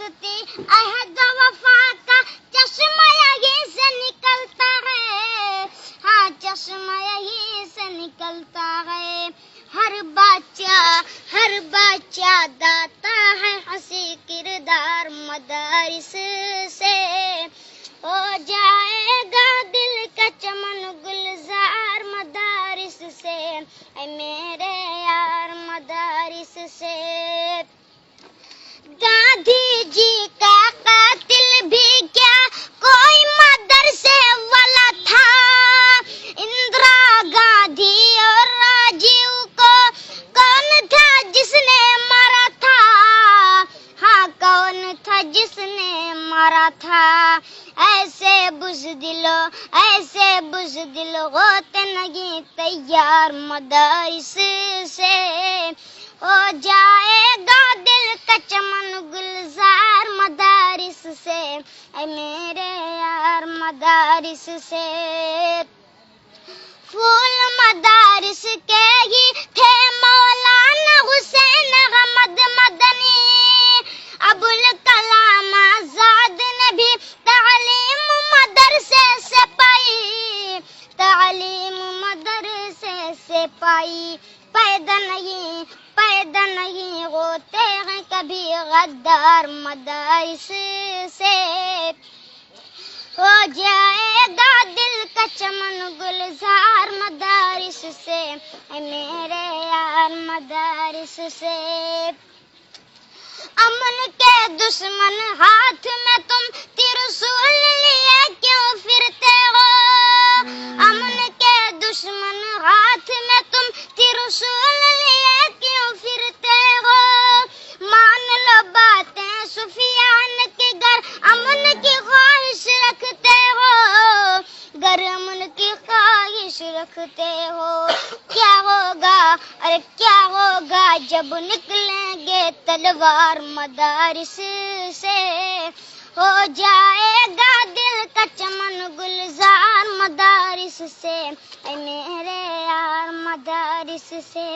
راستے عہد وفا کا چشمہ یہیں سے نکلتا ہے، ہاں چشمہ یہیں سے نکلتا ہے. ہر بچہ داتا ہے ہنسی کردار مدارس سے، ہو جائے گا دل کا چمن گلزار مدارس سے، اے میرے یار مدارس سے. گاندھی جی کا قاتل بھی کیا کوئی مدرسے والا تھا، اندرا گاندھی اور راجیو کو کون تھا جس نے مارا تھا، ہاں کون تھا جس نے مارا تھا. ایسے بزدل ہوتے نہیں تیار مدارس سے، ہو جائے گا دل کا چمن گلزار مدارس سے، اے میرے یار مدارس سے. پھول مدارس کے ہی تھے مولانا حسین احمد مدنی، ابوالکلام آزاد نے بھی تعلیم مدرسے سے پائی، تعلیم مدرسے سے پائی. پیدا نہیں ہوتے ہیں کبھی غدار مدارس سے، ہو جائے گا دل کا چمن گلزار مدارس سے، اے میرے یار مدارس سے. امن کے دشمن ہاتھ میں تم ترسول لیے کیوں پھرتے ہو، امن کے دشمن ہاتھ میں تم ترسول لیے کیوں پھرتے ہو. مان لو باتیں سفیان کی گر امن کی خواہش رکھتے ہو، گر امن کی خواہش رکھتے ہو. کیا ہوگا ارے کیا ہوگا جب نکلیں گے تلوار مدارس سے، ہو جائے گا دل کا چمن گلزار مدارس سے، اے میرے یار مدارس سے.